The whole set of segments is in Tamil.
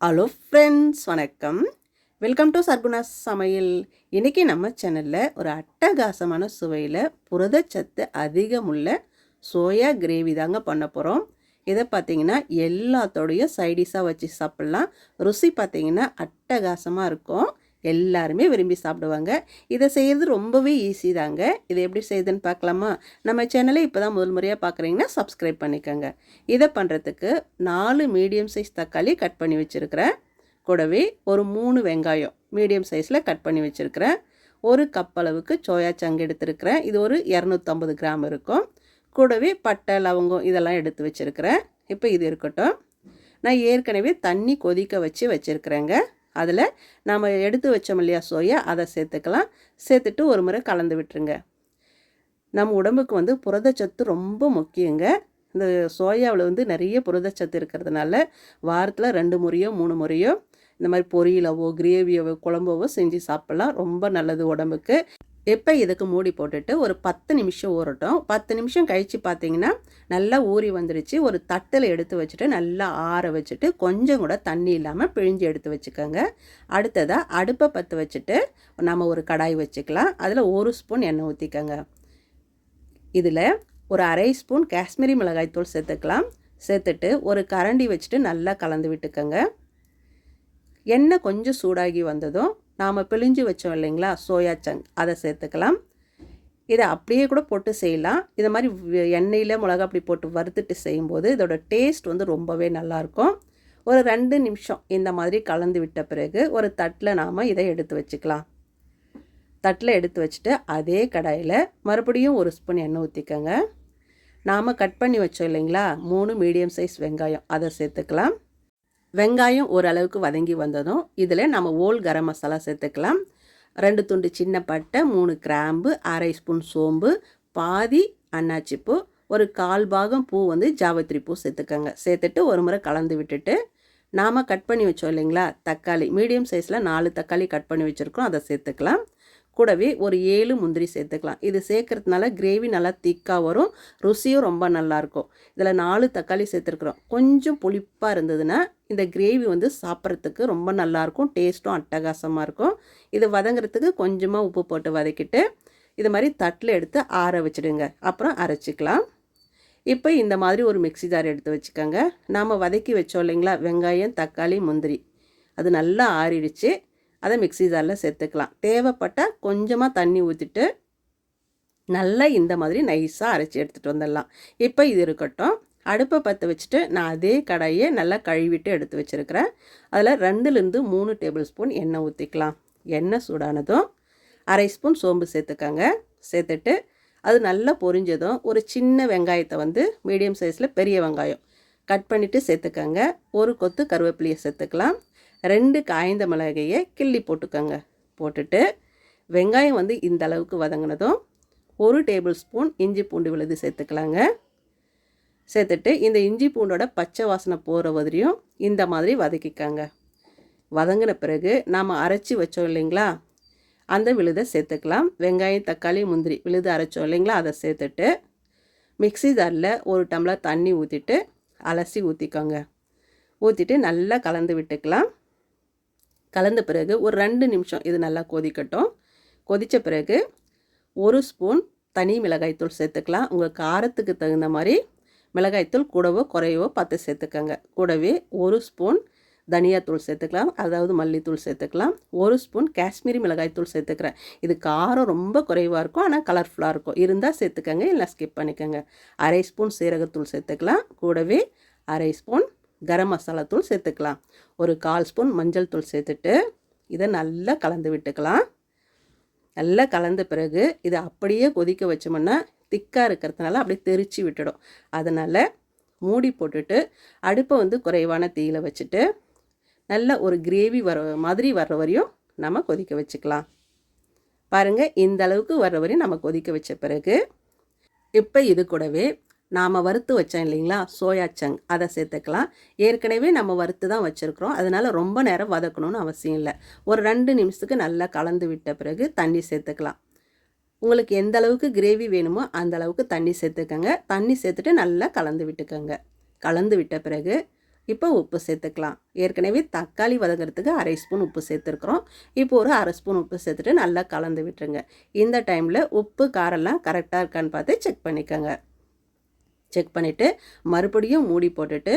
ஹலோ ஃப்ரெண்ட்ஸ், வணக்கம். வெல்கம் டு சர்குணாஸ் சமையல். இன்றைக்கி நம்ம சேனலில் ஒரு அட்டகாசமான சுவையில் புரதச்சத்து அதிகமுள்ள சோயா கிரேவி தாங்க பண்ண போகிறோம். இதை பார்த்திங்கன்னா எல்லாத்தோடையும் சைடிஷாக வச்சு சாப்பிட்லாம். ருசி பார்த்திங்கன்னா அட்டகாசமாக இருக்கும். எல்லாருமே விரும்பி சாப்பிடுவாங்க. இதை செய்கிறது ரொம்பவே ஈஸி தாங்க. இதை எப்படி செய்யுதுன்னு பார்க்கலாமா? நம்ம சேனலை இப்போ தான் முதல் முறையாக பார்க்குறீங்கன்னா சப்ஸ்கிரைப் பண்ணிக்கோங்க. இதை பண்ணுறதுக்கு 4 மீடியம் சைஸ் தக்காளி கட் பண்ணி வச்சுருக்கிறேன். கூடவே ஒரு 3 வெங்காயம் மீடியம் சைஸில் கட் பண்ணி வச்சுருக்கிறேன். ஒரு கப் அளவுக்கு சோயா சங்கு எடுத்துருக்கிறேன். இது ஒரு 250 கிராம் இருக்கும். கூடவே பட்டை லவங்கம் இதெல்லாம் எடுத்து வச்சுருக்கிறேன். இப்போ இது இருக்கட்டும். நான் ஏற்கனவே தண்ணி கொதிக்க வச்சுருக்கிறேங்க. அதில் நம்ம எடுத்து வச்சோம் இல்லையா சோயா, அதை சேர்த்துக்கலாம். சேர்த்துட்டு ஒரு முறை கலந்து விட்டுருங்க. நம்ம உடம்புக்கு புரதச்சத்து ரொம்ப முக்கியங்க. இந்த சோயாவில் நிறைய புரதச்சத்து இருக்கிறதுனால வாரத்தில் 2 முறையோ 3 முறையோ இந்த மாதிரி பொரியலவோ கிரேவியவோ குழம்பவோ செஞ்சு சாப்பிட்லாம். ரொம்ப நல்லது உடம்புக்கு. எப்போ இதுக்கு மூடி போட்டுட்டு ஒரு 10 நிமிஷம் ஊறட்டும். 10 நிமிஷம் கழித்து பார்த்தீங்கன்னா நல்லா ஊறி வந்துடுச்சு. ஒரு தட்டில் எடுத்து வச்சுட்டு நல்லா ஆற வச்சுட்டு கொஞ்சம் கூட தண்ணி இல்லாமல் பிழிஞ்சு எடுத்து வச்சுக்கோங்க. அடுத்ததாக அடுப்பை பற்ற வச்சுட்டு நம்ம ஒரு கடாய் வச்சுக்கலாம். அதில் 1 ஸ்பூன் எண்ணெய் ஊற்றிக்கோங்க. இதில் ஒரு அரை ஸ்பூன் காஷ்மீரி மிளகாய்த்தூள் சேர்த்துக்கலாம். சேர்த்துட்டு ஒரு கரண்டி வச்சுட்டு நல்லா கலந்து விட்டுக்கோங்க. எண்ணெய் கொஞ்சம் சூடாகி வந்ததும் நாம் பிழிஞ்சு வச்சோம் இல்லைங்களா சோயா சங்க், அதை சேர்த்துக்கலாம். இதை அப்படியே கூட போட்டு செய்யலாம். இதை மாதிரி எண்ணெயில் மிளகா அப்படி போட்டு வறுத்துட்டு செய்யும்போது இதோட டேஸ்ட் ரொம்பவே நல்லாயிருக்கும். ஒரு 2 நிமிஷம் இந்த மாதிரி கலந்து விட்ட பிறகு ஒரு தட்டில் நாம் இதை எடுத்து வச்சுக்கலாம். தட்டில் எடுத்து வச்சுட்டு அதே கடாயில் மறுபடியும் 1 ஸ்பூன் எண்ணெய் ஊற்றிக்கோங்க. நாம் கட் பண்ணி வச்சோம் இல்லைங்களா 3 மீடியம் சைஸ் வெங்காயம், அதை சேர்த்துக்கலாம். வெங்காயம் ஓரளவுக்கு வதங்கி வந்ததும் இதில் நம்ம ஓல் கரம் மசாலா சேர்த்துக்கலாம். 2 துண்டு சின்ன பட்டை, 3 கிராம்பு, அரை ஸ்பூன் சோம்பு, பாதி அன்னாச்சிப்பூ, ஒரு 1/4 பாகம் பூ ஜாவத்திரி பூ சேர்த்துக்கோங்க. சேர்த்துட்டு ஒரு முறை கலந்து விட்டுட்டு நாம் கட் பண்ணி வச்சோம் இல்லைங்களா தக்காளி, மீடியம் சைஸில் 4 தக்காளி கட் பண்ணி வச்சுருக்கோம், அதை சேர்த்துக்கலாம். கூடவே ஒரு 7 முந்திரி சேர்த்துக்கலாம். இது சேர்க்கறதுனால கிரேவி நல்லா திக்காக வரும், ருசியும் ரொம்ப நல்லாயிருக்கும். இதில் 4 தக்காளி சேர்த்துருக்குறோம். கொஞ்சம் புளிப்பாக இருந்ததுன்னா இந்த கிரேவி சாப்பிட்றதுக்கு ரொம்ப நல்லாயிருக்கும், டேஸ்ட்டும் அட்டகாசமாக இருக்கும். இது வதங்கிறதுக்கு கொஞ்சமாக உப்பு போட்டு வதக்கிட்டு இது மாதிரி தட்டில் எடுத்து ஆற வச்சுடுங்க. அப்புறம் அரைச்சிக்கலாம். இப்போ இந்த மாதிரி ஒரு மிக்ஸி ஜார் எடுத்து வச்சுக்கோங்க. நாம் வதக்கி வச்சோம் இல்லைங்களா வெங்காயம், தக்காளி, முந்திரி, அது நல்லா ஆறிடுச்சு. அதை மிக்ஸி ஜாரில் சேர்த்துக்கலாம். தேவைப்பட்டால் கொஞ்சமாக தண்ணி ஊற்றிட்டு நல்லா இந்த மாதிரி நைஸாக அரைச்சி எடுத்துகிட்டு வந்துடலாம். இப்போ இது இருக்கட்டும். அடுப்பை பற்ற வச்சுட்டு நான் அதே கடாயை நல்லா கழுவிட்டு எடுத்து வச்சுருக்கிறேன். அதில் 2லேருந்து 3 டேபிள் ஸ்பூன் எண்ணெய் ஊற்றிக்கலாம். எண்ணெய் சூடானதும் அரை ஸ்பூன் சோம்பு சேர்த்துக்கோங்க. சேர்த்துட்டு அது நல்லா பொரிஞ்சதும் ஒரு சின்ன வெங்காயத்தை மீடியம் சைஸில் பெரிய வெங்காயம் கட் பண்ணிவிட்டு சேர்த்துக்கோங்க. ஒரு கொத்து கருவேப்பிலையை சேர்த்துக்கலாம். 2 காய்ந்த மிளகாயை கிள்ளி போட்டுக்கோங்க. போட்டுட்டு வெங்காயம் இந்த அளவுக்கு வதங்கினதும் 1 டேபிள் ஸ்பூன் இஞ்சி பூண்டு விழுது சேர்த்துக்கலாங்க. சேர்த்துட்டு இந்த இஞ்சி பூண்டோட பச்சை வாசனை போகிற வரையும் இந்த மாதிரி வதக்கிக்காங்க. வதங்கின பிறகு நாம் அரைச்சி வச்சோம் இல்லைங்களா அந்த விழுதை சேர்த்துக்கலாம். வெங்காயம், தக்காளி, முந்திரி விழுது அரைச்சோம் இல்லைங்களா அதை சேர்த்துட்டு மிக்ஸி ஜாரில் 1 டம்ளர் தண்ணி ஊற்றிட்டு அலசி ஊற்றிக்கோங்க. ஊற்றிட்டு நல்லா கலந்து விட்டுக்கலாம். கலந்த பிறகு ஒரு 2 நிமிஷம் இது நல்லா கொதிக்கட்டும். கொதித்த பிறகு 1 ஸ்பூன் தனி மிளகாய்த்தூள் சேர்த்துக்கலாம். உங்கள் காரத்துக்கு தகுந்த மாதிரி மிளகாய்த்தூள் கூடவோ குறையவோ பார்த்து சேர்த்துக்கோங்க. கூடவே 1 ஸ்பூன் தனியாத்தூள் சேர்த்துக்கலாம், அதாவது மல்லித்தூள் சேர்த்துக்கலாம். 1 ஸ்பூன் காஷ்மீரி மிளகாய்த்தூள் சேர்த்துக்கிறேன். இது காரம் ரொம்ப குறைவாக இருக்கும், ஆனால் கலர்ஃபுல்லாக இருக்கும். இருந்தால் சேர்த்துக்கோங்க, இல்லை ஸ்கிப் பண்ணிக்கோங்க. அரை ஸ்பூன் சீரகத்தூள் சேர்த்துக்கலாம். கூடவே அரை ஸ்பூன் கரம் மசாலா தூள் சேர்த்துக்கலாம். ஒரு 1/4 ஸ்பூன் மஞ்சள் தூள் சேர்த்துட்டு இதை நல்லா கலந்து விட்டுக்கலாம். நல்லா கலந்த பிறகு இதை அப்படியே கொதிக்க வச்சோம்னா திக்காக இருக்கிறதுனால அப்படியே தெரிச்சு விட்டுடும். அதனால் மூடி போட்டுட்டு அடுப்பை குறைவான தீயில வச்சுட்டு நல்ல ஒரு கிரேவி வர்ற வரையும் நம்ம கொதிக்க வச்சுக்கலாம். பாருங்கள், இந்த அளவுக்கு வர்ற வரையும் நம்ம கொதிக்க வச்ச பிறகு இப்போ இது கூடவே நாம் வறுத்து வச்சோம் இல்லைங்களா சோயா சங்க், அதை சேர்த்துக்கலாம். ஏற்கனவே நம்ம வறுத்து தான் வச்சுருக்குறோம், அதனால் ரொம்ப நேரம் வதக்கணும்னு அவசியம் இல்லை. ஒரு 2 நிமிஷத்துக்கு நல்லா கலந்து விட்ட பிறகு தண்ணி சேர்த்துக்கலாம். உங்களுக்கு எந்த அளவுக்கு கிரேவி வேணுமோ அந்த அளவுக்கு தண்ணி சேர்த்துக்கங்க. தண்ணி சேர்த்துட்டு நல்லா கலந்து விட்டுக்கோங்க. கலந்து விட்ட பிறகு இப்போ உப்பு சேர்த்துக்கலாம். ஏற்கனவே தக்காளி வதங்கிறதுக்கு 1/2 ஸ்பூன் உப்பு சேர்த்துருக்குறோம். இப்போ ஒரு 1/2 ஸ்பூன் உப்பு சேர்த்துட்டு நல்லா கலந்து விட்டுருங்க. இந்த டைமில் உப்பு காரெல்லாம் கரெக்டாக இருக்கான்னு பார்த்து செக் பண்ணிக்கோங்க. செக் பண்ணிவிட்டு மறுபடியும் மூடி போட்டுட்டு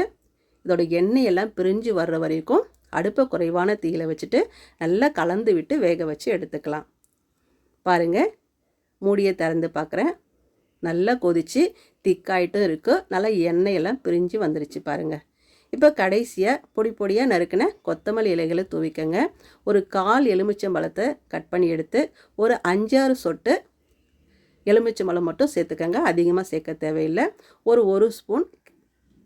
இதோட எண்ணெயெல்லாம் பிரிஞ்சு வர்ற வரைக்கும் அடுப்பை குறைவான தீயில வச்சுட்டு நல்லா கலந்து விட்டு வேக வச்சு எடுத்துக்கலாம். பாருங்கள், மூடியை திறந்து பார்க்குறேன். நல்லா கொதித்து திக்காயிட்டும் இருக்குது. நல்லா எண்ணெயெல்லாம் பிரிஞ்சு வந்துருச்சு பாருங்கள். இப்போ கடைசியாக பொடி பொடியாக நறுக்கின கொத்தமல்லி இலைகளை தூவிக்கங்க. ஒரு 1/4 எலுமிச்சம்பழத்தை கட் பண்ணி எடுத்து ஒரு 5-6 சொட்டு எலுமிச்சம்பழம் மட்டும் சேர்த்துக்கங்க. அதிகமாக சேர்க்க தேவையில்லை. ஒரு ஸ்பூன்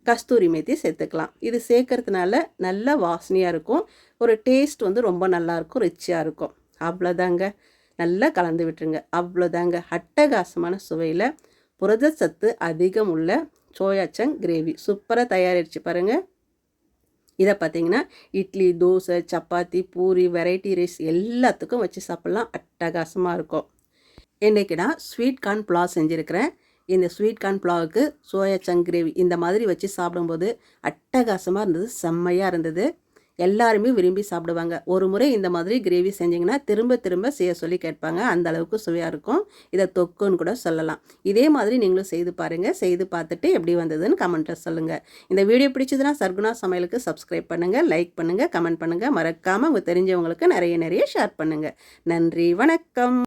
கஸ்தூரி மேத்தி சேர்த்துக்கலாம். இது சேர்க்கறதுனால நல்ல வாசனையாக இருக்கும். ஒரு டேஸ்ட் ரொம்ப நல்லாயிருக்கும், ரிச்சாக இருக்கும். அவ்வளோதாங்க. நல்லா கலந்து விட்டுருங்க. அவ்வளோதாங்க. அட்டகாசமான சுவையில் புரதச்சத்து அதிகம் உள்ள சோயா சங்க் கிரேவி சூப்பராக தயாரிச்சு பாருங்கள். இதை பார்த்தீங்கன்னா இட்லி, தோசை, சப்பாத்தி, பூரி, வெரைட்டி ரைஸ் எல்லாத்துக்கும் வச்சு சாப்பிட்லாம். அட்டகாசமாக இருக்கும். இன்றைக்கி நான் ஸ்வீட் கார்ன் புலாவ் செஞ்சுருக்கிறேன். இந்த ஸ்வீட் கார்ன் புலாவுக்கு சோயா சங்க் கிரேவி இந்த மாதிரி வச்சு சாப்பிடும்போது அட்டகாசமாக இருந்தது, செம்மையாக இருந்தது. எல்லாருமே விரும்பி சாப்பிடுவாங்க. ஒரு முறை இந்த மாதிரி கிரேவி செஞ்சிங்கன்னா திரும்ப திரும்ப செய்ய சொல்லி கேட்பாங்க. அந்த அளவுக்கு சுவையாக இருக்கும். இதை தொக்குன்னு கூட சொல்லலாம். இதே மாதிரி நீங்களும் செய்து பாருங்கள். செய்து பார்த்துட்டு எப்படி வந்ததுன்னு கமெண்ட்டில் சொல்லுங்கள். இந்த வீடியோ பிடிச்சதுன்னா சர்குணா சமையலுக்கு சப்ஸ்கிரைப் பண்ணுங்கள், லைக் பண்ணுங்கள், கமெண்ட் பண்ணுங்கள். மறக்காமல் உங்கள் தெரிஞ்சவங்களுக்கு நிறைய ஷேர் பண்ணுங்கள். நன்றி, வணக்கம்.